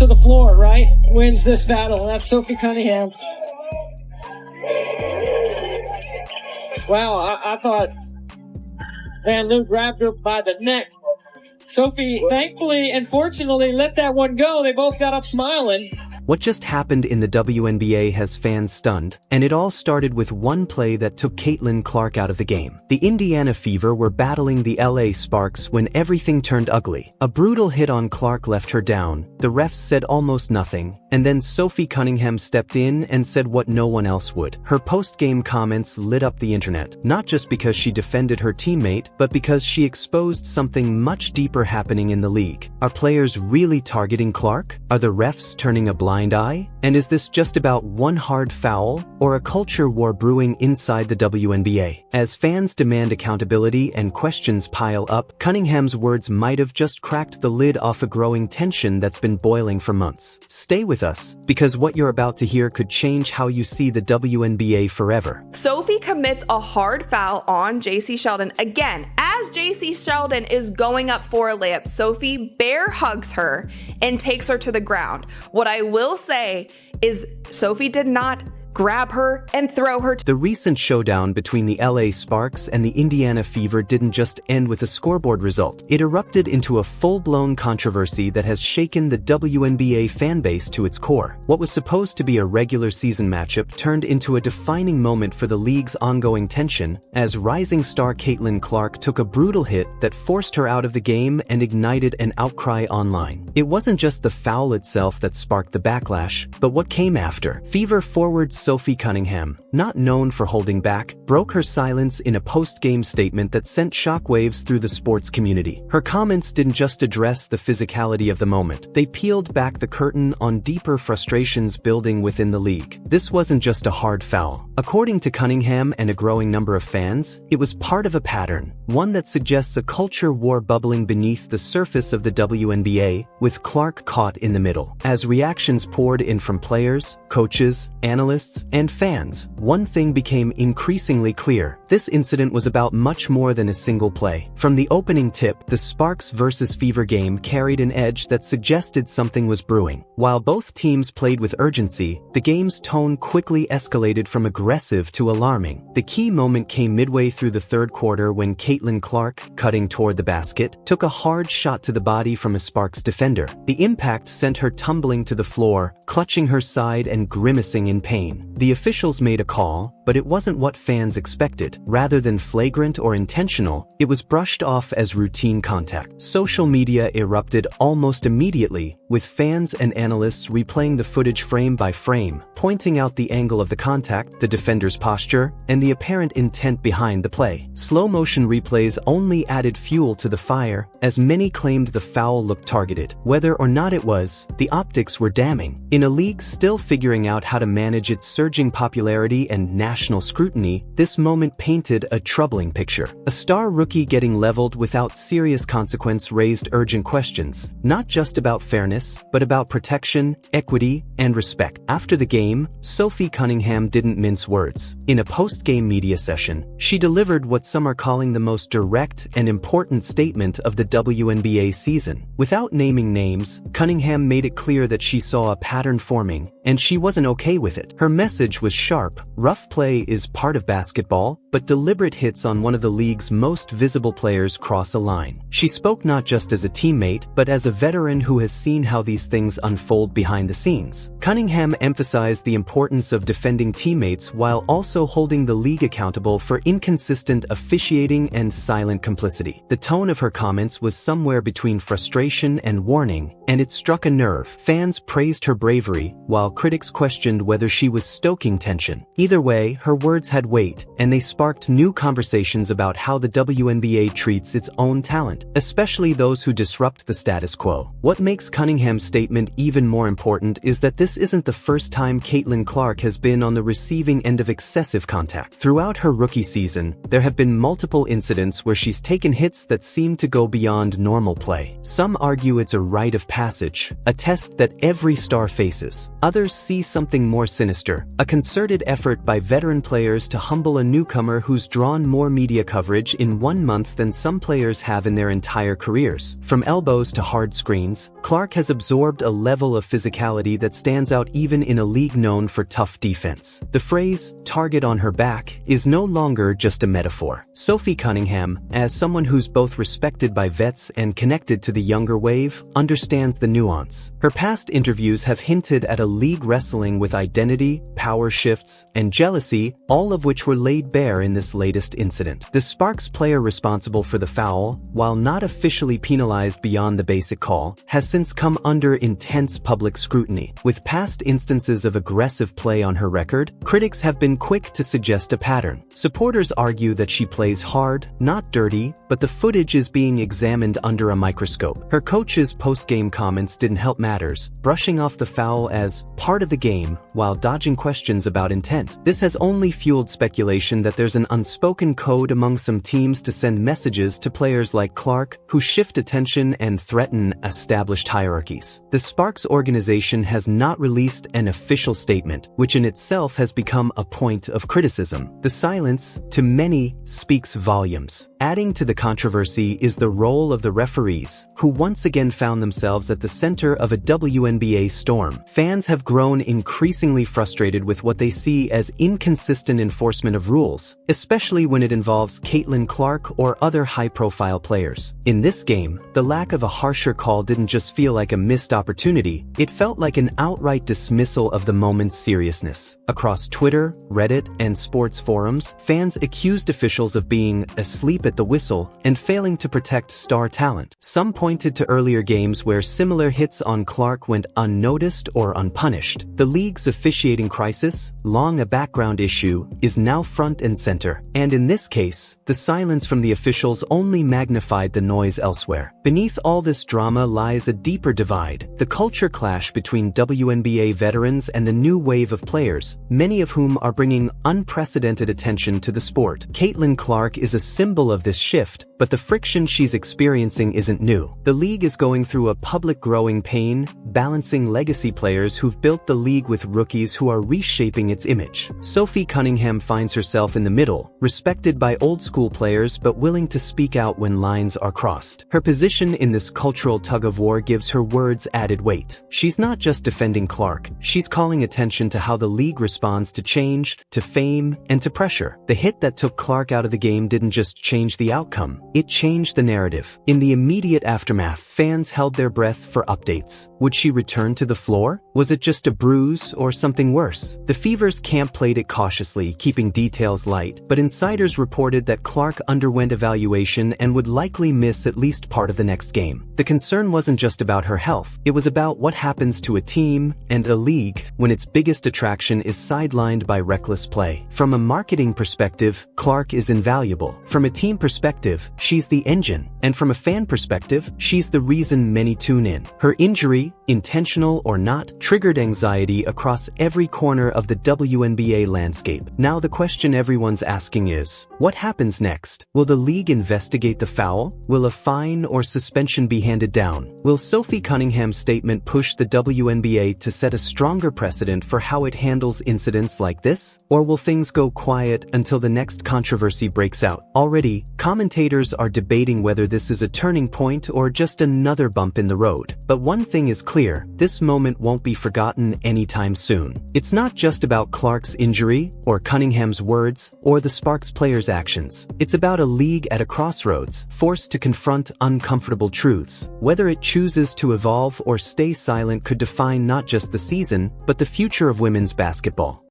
to the floor, right, wins this battle. That's Sophie Cunningham. Wow, I thought Van Loo grabbed her by the neck. Sophie, thankfully and fortunately, let that one go. They both got up smiling. What just happened in the WNBA has fans stunned, and it all started with one play that took Caitlin Clark out of the game. The Indiana Fever were battling the LA Sparks when everything turned ugly. A brutal hit on Clark left her down, the refs said almost nothing, and then Sophie Cunningham stepped in and said what no one else would. Her post-game comments lit up the internet, not just because she defended her teammate, but because she exposed something much deeper happening in the league. Are players really targeting Clark? Are the refs turning a blind eye? And is this just about one hard foul, or a culture war brewing inside the WNBA? As fans demand accountability and questions pile up, Cunningham's words might have just cracked the lid off a growing tension that's been boiling for months. Stay with us, because what you're about to hear could change how you see the WNBA forever. Sophie commits a hard foul on JC Sheldon. Again, as JC Sheldon is going up for a layup, Sophie bear hugs her and takes her to the ground. What I will say is Sophie did not grab her and throw her. The recent showdown between the LA Sparks and the Indiana Fever didn't just end with a scoreboard result. It erupted into a full-blown controversy that has shaken the WNBA fanbase to its core. What was supposed to be a regular season matchup turned into a defining moment for the league's ongoing tension as rising star Caitlin Clark took a brutal hit that forced her out of the game and ignited an outcry online. It wasn't just the foul itself that sparked the backlash, but what came after. Fever forward Sophie Cunningham, not known for holding back, broke her silence in a post-game statement that sent shockwaves through the sports community. Her comments didn't just address the physicality of the moment. They peeled back the curtain on deeper frustrations building within the league. This wasn't just a hard foul. According to Cunningham and a growing number of fans, it was part of a pattern, one that suggests a culture war bubbling beneath the surface of the WNBA, with Clark caught in the middle. As reactions poured in from players, coaches, analysts, and fans, one thing became increasingly clear. This incident was about much more than a single play. From the opening tip, the Sparks vs. Fever game carried an edge that suggested something was brewing. While both teams played with urgency, the game's tone quickly escalated from aggressive to alarming. The key moment came midway through the third quarter when Caitlin Clark, cutting toward the basket, took a hard shot to the body from a Sparks defender. The impact sent her tumbling to the floor, clutching her side and grimacing in pain. The officials made a call, but it wasn't what fans expected. Rather than flagrant or intentional, it was brushed off as routine contact. Social media erupted almost immediately, with fans and analysts replaying the footage frame by frame, pointing out the angle of the contact, the defender's posture, and the apparent intent behind the play. Slow-motion replays only added fuel to the fire, as many claimed the foul looked targeted. Whether or not it was, the optics were damning. In a league still figuring out how to manage its surging popularity and national scrutiny, this moment painted a troubling picture. A star rookie getting leveled without serious consequence raised urgent questions, not just about fairness, but about protection, equity, and respect. After the game, Sophie Cunningham didn't mince words. In a post-game media session, she delivered what some are calling the most direct and important statement of the WNBA season. Without naming names, Cunningham made it clear that she saw a pattern forming, and she wasn't okay with it. Her message was sharp. Rough play is part of basketball, but deliberate hits on one of the league's most visible players cross a line. She spoke not just as a teammate, but as a veteran who has seen how these things unfold behind the scenes. Cunningham emphasized the importance of defending teammates while also holding the league accountable for inconsistent officiating and silent complicity. The tone of her comments was somewhere between frustration and warning, and it struck a nerve. Fans praised her bravery, while critics questioned whether she was stoking tension. Either way, her words had weight, and they sparked new conversations about how the WNBA treats its own talent, especially those who disrupt the status quo. What makes Cunningham's statement even more important is that this isn't the first time Caitlin Clark has been on the receiving end of excessive contact. Throughout her rookie season, there have been multiple incidents where she's taken hits that seem to go beyond normal play. Some argue it's a rite of passage, a test that every star faces. Others Others see something more sinister, a concerted effort by veteran players to humble a newcomer who's drawn more media coverage in 1 month than some players have in their entire careers. From elbows to hard screens, Clark has absorbed a level of physicality that stands out even in a league known for tough defense. The phrase, "target on her back," is no longer just a metaphor. Sophie Cunningham, as someone who's both respected by vets and connected to the younger wave, understands the nuance. Her past interviews have hinted at a league wrestling with identity, power shifts, and jealousy, all of which were laid bare in this latest incident. The Sparks player responsible for the foul, while not officially penalized beyond the basic call, has since come under intense public scrutiny. With past instances of aggressive play on her record, critics have been quick to suggest a pattern. Supporters argue that she plays hard, not dirty, but the footage is being examined under a microscope. Her coach's post-game comments didn't help matters, brushing off the foul as part of the game while dodging questions about intent. This has only fueled speculation that there's an unspoken code among some teams to send messages to players like Clark who shift attention and threaten established hierarchies. The Sparks organization has not released an official statement, which in itself has become a point of criticism. The silence, to many, speaks volumes. Adding to the controversy is the role of the referees, who once again found themselves at the center of a WNBA storm. Fans have grown increasingly frustrated with what they see as inconsistent enforcement of rules, especially when it involves Caitlin Clark or other high-profile players. In this game, the lack of a harsher call didn't just feel like a missed opportunity, it felt like an outright dismissal of the moment's seriousness. Across Twitter, Reddit, and sports forums, fans accused officials of being asleep at the whistle and failing to protect star talent. Some pointed to earlier games where similar hits on Clark went unnoticed or unpunished. The league's officiating crisis, long a background issue, is now front and center. And in this case, the silence from the officials only magnified the noise elsewhere. Beneath all this drama lies a deeper divide, the culture clash between WNBA veterans and the new wave of players, many of whom are bringing unprecedented attention to the sport. Caitlin Clark is a symbol of this shift, but the friction she's experiencing isn't new. The league is going through a public growing pain, balancing legacy players who've built the league with rookies who are reshaping its image. Sophie Cunningham finds herself in the middle, respected by old school players but willing to speak out when lines are crossed. Her position in this cultural tug-of-war gives her words added weight. She's not just defending Clark, she's calling attention to how the league responds to change, to fame, and to pressure. The hit that took Clark out of the game didn't just change the outcome, it changed the narrative. In the immediate aftermath, fans held their breath for updates. Would she return to the floor? Was it just a bruise or something worse? The Fever's camp played it cautiously, keeping details light, but insiders reported that Clark underwent evaluation and would likely miss at least part of the next game. The concern wasn't just about her health, it was about what happens to a team and a league when its biggest attraction is sidelined by reckless play. From a marketing perspective, Clark is invaluable. From a team perspective, she's the engine. And from a fan perspective, she's the reason many tune in. Her injury, intentional or not, triggered anxiety across every corner of the WNBA landscape. Now the question everyone's asking is, what happens next? Will the league investigate the foul? Will a fine or suspension be handed down? Will Sophie Cunningham's statement push the WNBA to set a stronger precedent for how it handles incidents like this? Or will things go quiet until the next controversy breaks out? Already, commentators are debating whether this is a turning point or just another bump in the road. But one thing is clear, this moment won't be forgotten anytime soon. It's not just about Clark's injury, or Cunningham's words, or the Sparks players' actions. It's about a league at a crossroads, forced to confront uncomfortable truths. Whether it chooses to evolve or stay silent could define not just the season, but the future of women's basketball.